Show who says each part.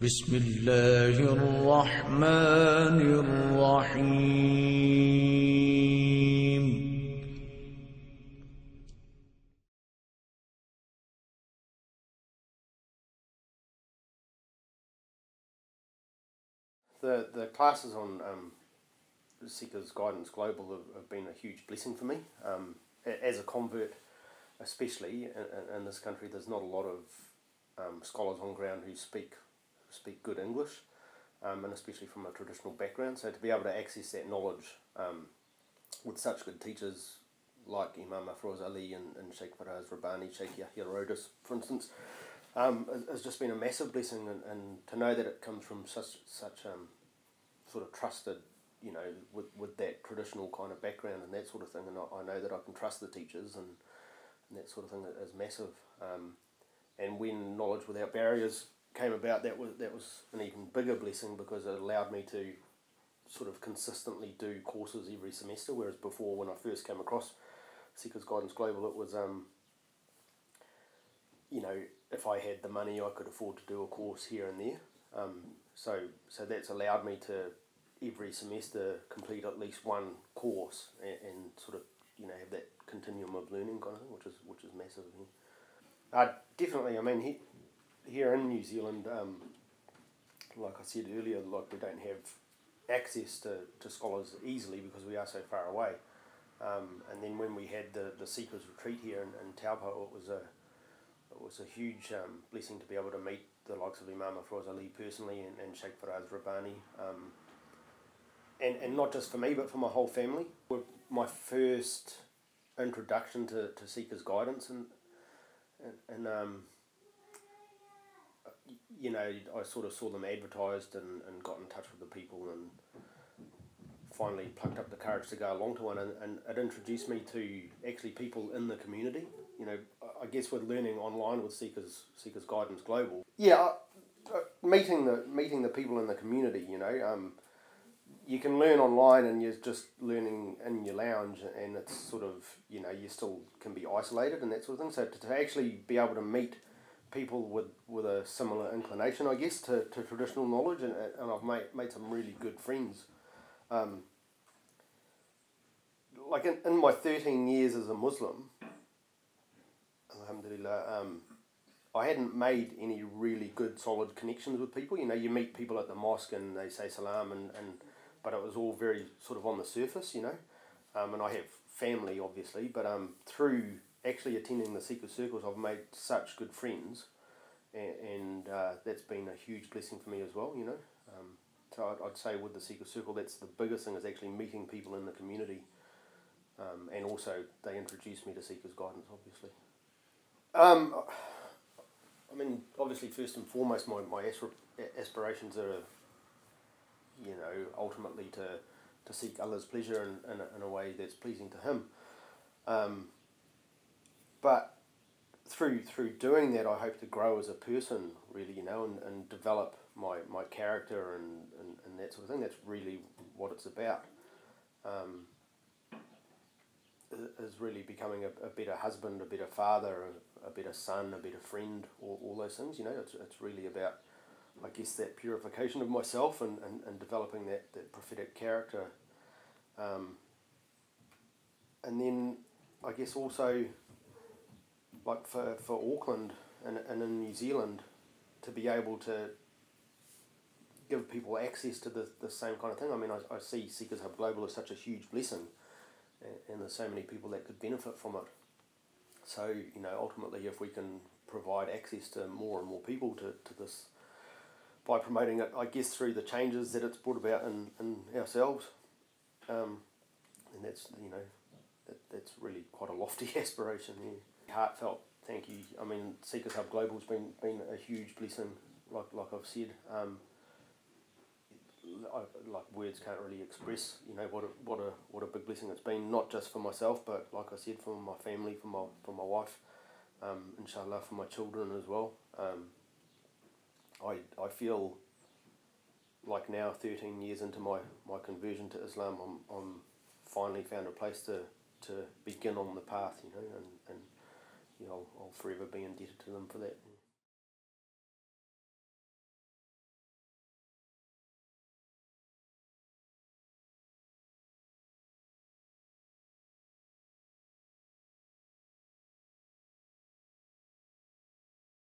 Speaker 1: بسم الله الرحمن الرحيم.
Speaker 2: The classes on Seekers Guidance Global have been a huge blessing for me. As a convert, especially in this country, there's not a lot of scholars on ground who speak good English, and especially from a traditional background. So to be able to access that knowledge with such good teachers like Imam Afroz and Shaykh Faraz Rabbani, Shaykh Yahya, Rhodus, for instance, has just been a massive blessing, and to know that it comes from such sort of trusted, with that traditional kind of background and that sort of thing, and I know that I can trust the teachers and that sort of thing is massive. And when Knowledge Without Barriers came about, that was an even bigger blessing, because it allowed me to sort of consistently do courses every semester, whereas before, when I first came across Seekers Guidance Global, it was if I had the money, I could afford to do a course here and there. So that's allowed me to every semester complete at least one course and sort of have that continuum of learning kind of thing, which is massive. Definitely. I mean, here in New Zealand, like I said earlier, we don't have access to scholars easily because we are so far away. And then when we had the SeekersRetreat here in Taupo, it was a huge blessing to be able to meet the likes of Imam Afroz personally and Shaykh Faraz Rabbani, and not just for me but for my whole family. My first introduction to Seekers Guidance, and I sort of saw them advertised and got in touch with the people and finally plucked up the courage to go along to one, and it introduced me to actually people in the community. I guess with learning online with Seekers Guidance Global, meeting the people in the community. You can learn online and you're just learning in your lounge, and it's sort of you still can be isolated and that sort of thing. So to actually be able to meet people with a similar inclination, I guess, to traditional knowledge, and I've made some really good friends. Like in my 13 years as a Muslim, alhamdulillah, I hadn't made any really good solid connections with people. You meet people at the mosque and they say salam, but it was all very sort of on the surface, and I have family obviously, but through actually attending the Seeker circles, I've made such good friends, and that's been a huge blessing for me as well, So I'd say with the Seeker circle, that's the biggest thing, is actually meeting people in the community, and also they introduced me to Seekers Guidance, obviously. I mean, obviously, first and foremost, my aspirations are, ultimately to seek Allah's pleasure in a way that's pleasing to Him. But through doing that, I hope to grow as a person, really, and develop my character and that sort of thing. That's really what it's about. Is really becoming a better husband, a better father, a better son, a better friend, all those things. It's really about, I guess, that purification of myself and developing that prophetic character. And then I guess also, like for Auckland and in New Zealand, to be able to give people access to the same kind of thing. I mean, I see SeekersHub Global as such a huge blessing, and there's so many people that could benefit from it. So, ultimately, if we can provide access to more and more people to this, by promoting it, I guess, through the changes that it's brought about in ourselves, and that's, that's really quite a lofty aspiration. Yeah. Heartfelt thank you. I mean, SeekersHub Global's been a huge blessing, like I've said. Like words can't really express, what a big blessing it's been, not just for myself, but like I said, for my family, for my wife, inshallah for my children as well. I feel like now, 13 years into my conversion to Islam, I'm finally found a place to begin on the path, and I'll forever be indebted to them for that.